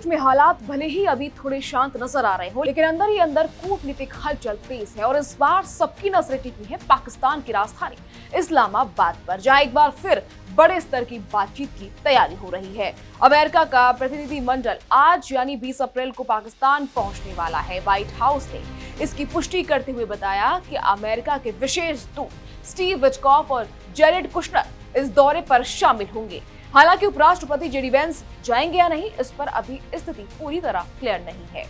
बातचीत में हालात भले ही अभी थोड़े शांत नजर आ रहे हो, लेकिन अंदर ही अंदर कूटनीतिक हलचल तेज है और इस बार सबकी नजरें टिकी है पाकिस्तान की राजधानी इस्लामाबाद पर, जहां एक बार फिर बड़े स्तर की बातचीत की तैयारी हो रही है। अमेरिका का प्रतिनिधिमंडल आज यानी 20 अप्रैल को पाकिस्तान पहुंचने वाला है। व्हाइट हाउस ने इसकी पुष्टि करते हुए बताया कि अमेरिका के विशेष दूत स्टीव विटकॉफ और जेरेड कुशनर इस दौरे पर शामिल होंगे। हालांकि उपराष्ट्रपति जेडी वेंस जाएंगे या नहीं, इस पर अभी स्थिति पूरी तरह क्लियर नहीं है,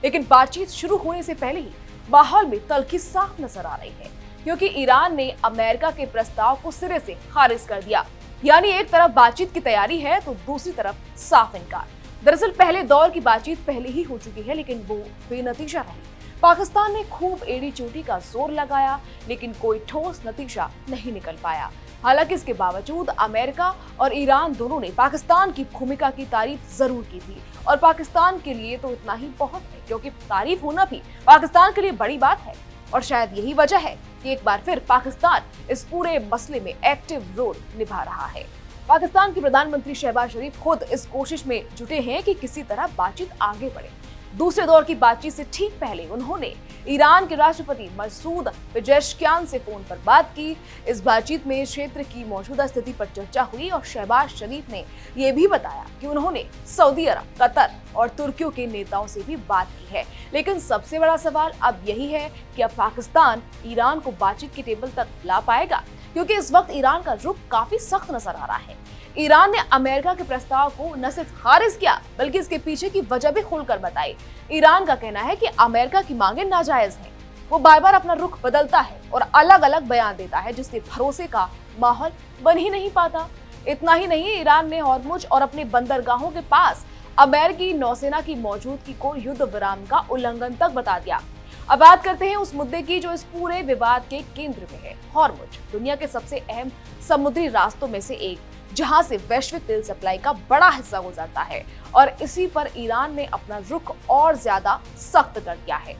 लेकिन बातचीत शुरू होने से पहले ही माहौल में तल्खी साफ नजर आ रही है, क्योंकि ईरान ने अमेरिका के प्रस्ताव को सिरे से खारिज कर दिया। यानी एक तरफ बातचीत की तैयारी है तो दूसरी तरफ साफ इनकार। दरअसल पहले दौर की बातचीत पहले ही हो चुकी है, लेकिन वो बेनतीजा रही। पाकिस्तान ने खूब एड़ी चोटी का जोर लगाया, लेकिन कोई ठोस नतीजा नहीं निकल पाया। हालांकि इसके बावजूद अमेरिका और ईरान दोनों ने पाकिस्तान की भूमिका की तारीफ जरूर की थी, और पाकिस्तान के लिए तो इतना ही बहुत है, क्योंकि तारीफ होना भी पाकिस्तान के लिए बड़ी बात है। और शायद यही वजह है कि एक बार फिर पाकिस्तान इस पूरे मसले में एक्टिव रोल निभा रहा है। पाकिस्तान के प्रधानमंत्री शहबाज शरीफ खुद इस कोशिश में जुटे हैं कि किसी तरह बातचीत आगे बढ़े। दूसरे दौर की बातचीत से ठीक पहले उन्होंने ईरान के राष्ट्रपति मसूद पेजेश्कियान से फोन पर बात की। इस बातचीत में क्षेत्र की मौजूदा स्थिति पर चर्चा हुई और शहबाज शरीफ ने यह भी बताया कि उन्होंने सऊदी अरब, कतर और तुर्कियों के नेताओं से भी बात की है। लेकिन सबसे बड़ा सवाल अब यही है कि अब पाकिस्तान ईरान को बातचीत के टेबल तक ला पाएगा, क्योंकि इस वक्त ईरान का रुख काफी सख्त नजर आ रहा है। ईरान ने अमेरिका के प्रस्ताव को न सिर्फ खारिज किया, बल्कि इसके पीछे की वजह भी खोलकर बताई। ईरान का कहना है कि अमेरिका की मांगे नाजायज हैं। वो बार बार अपना रुख बदलता है और अलग अलग बयान देता है, जिससे भरोसे का माहौल बन ही नहीं पाता। इतना ही नहीं, ईरान ने हॉर्मुज और अपने बंदरगाहों के पास अमेरिकी नौसेना की मौजूदगी को युद्ध विराम का उल्लंघन तक बता दिया। अब बात करते हैं उस मुद्दे की जो इस पूरे विवाद के केंद्र में है। हॉर्मुज दुनिया के सबसे अहम समुद्री रास्तों में से एक, जहां से वैश्विक तेल सप्लाई का बड़ा हिस्सा गुजरता है, और इसी पर ईरान ने अपना रुख और ज्यादा सख्त कर दिया है।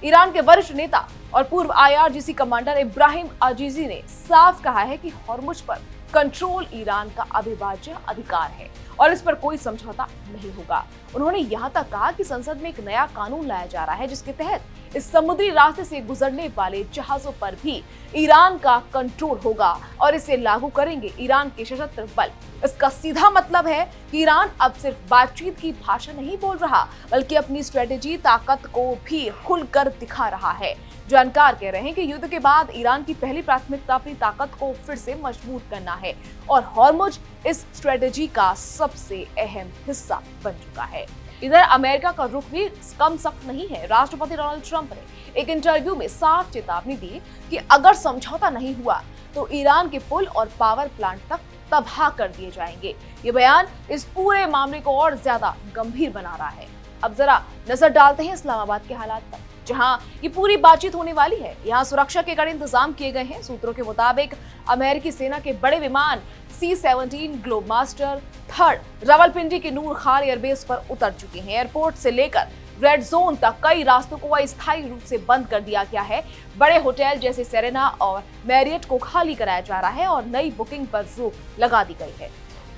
ईरान के वरिष्ठ नेता और पूर्व IRGC कमांडर इब्राहिम अजीजी ने साफ कहा है कि हॉर्मुज पर कंट्रोल ईरान का अविभाज्य अधिकार है और इस पर कोई समझौता नहीं होगा। उन्होंने यहाँ तक कहा कि संसद में एक नया कानून लाया जा रहा है, जिसके तहत इस समुद्री रास्ते से गुजरने वाले जहाजों पर भी ईरान का कंट्रोल होगा और इसे लागू करेंगे ईरान के सशस्त्र बल। इसका सीधा मतलब है कि ईरान अब सिर्फ बातचीत की भाषा नहीं बोल रहा, बल्कि अपनी स्ट्रेटेजी ताकत को भी खुलकर दिखा रहा है। जानकार कह रहे हैं कि युद्ध के बाद ईरान की पहली प्राथमिकता अपनी ताकत को फिर से मजबूत करना है, और हॉर्मुज इस स्ट्रेटेजी का सबसे अहम हिस्सा बन चुका है। इधर अमेरिका का रुख भी कम सख्त नहीं है। राष्ट्रपति डोनाल्ड ट्रंप ने एक इंटरव्यू में साफ चेतावनी दी कि अगर समझौता नहीं हुआ तो ईरान के पुल और पावर प्लांट तक तबाह कर दिए जाएंगे। ये बयान इस पूरे मामले को और ज्यादा गंभीर बना रहा है। अब जरा नजर डालते हैं इस्लामाबाद के हालात पर, जहां ये पूरी बातचीत होने वाली है। यहाँ सुरक्षा के कड़े इंतजाम किए गए हैं। सूत्रों के मुताबिक अमेरिकी सेना के बड़े विमान C-17 ग्लोबमास्टर 3 रावलपिंडी के नूर खाल एयरबेस पर उतर चुके हैं। एयरपोर्ट से लेकर रेड जोन तक कई रास्तों को अस्थायी रूप से बंद कर दिया गया है। बड़े होटल जैसे सेरेना और मैरियट को खाली कराया जा रहा है और नई बुकिंग पर रोक लगा दी गई है।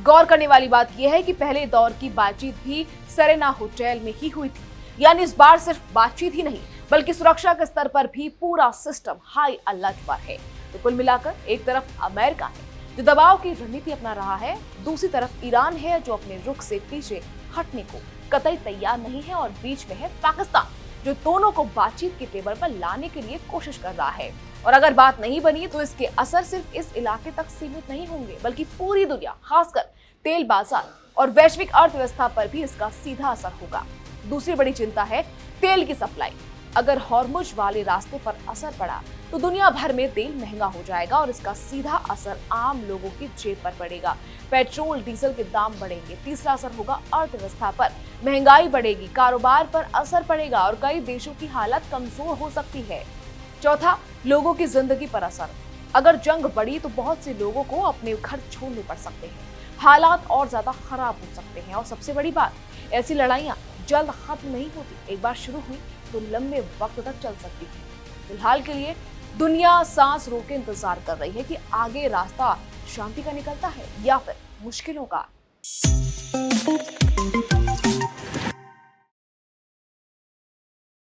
गौर करने वाली बात यह है कि पहले दौर की बातचीत भी सेरेना होटल में ही हुई थी। यानी इस बार सिर्फ बातचीत ही नहीं, बल्कि सुरक्षा के स्तर पर भी पूरा सिस्टम हाई अलर्ट पर है। तो कुल मिलाकर एक तरफ अमेरिका है जो दबाव की रणनीति अपना रहा है, दूसरी तरफ ईरान है जो अपने रुख से पीछे हटने को कतई तैयार नहीं है, और बीच में है पाकिस्तान जो दोनों को बातचीत के टेबल पर लाने के लिए कोशिश कर रहा है। और अगर बात नहीं बनी तो इसके असर सिर्फ इस इलाके तक सीमित नहीं होंगे, बल्कि पूरी दुनिया, खासकर तेल बाजार और वैश्विक अर्थव्यवस्था पर भी इसका सीधा असर होगा। दूसरी बड़ी चिंता है तेल की सप्लाई। अगर हॉर्मुज वाले रास्ते पर असर पड़ा तो दुनिया भर में तेल महंगा हो जाएगा और इसका सीधा असर आम लोगों की जेब पर पड़ेगा। पेट्रोल डीजल के दाम बढ़ेंगे। तीसरा असर होगा अर्थव्यवस्था पर। महंगाई बढ़ेगी, कारोबार पर असर पड़ेगा और कई देशों की हालत कमजोर हो सकती है। चौथा, लोगों की जिंदगी पर असर। अगर जंग बढ़ी तो बहुत से लोगों को अपने घर छोड़ने पड़ सकते हैं, हालात और ज्यादा खराब हो सकते हैं। और सबसे बड़ी बात, ऐसी लड़ाइयाँ जल्द खत्म नहीं होती। एक बार शुरू हुई तो लंबे वक्त तक चल सकती है। फिलहाल के लिए दुनिया सांस रोके इंतजार कर रही है कि आगे रास्ता शांति का निकलता है या फिर मुश्किलों का।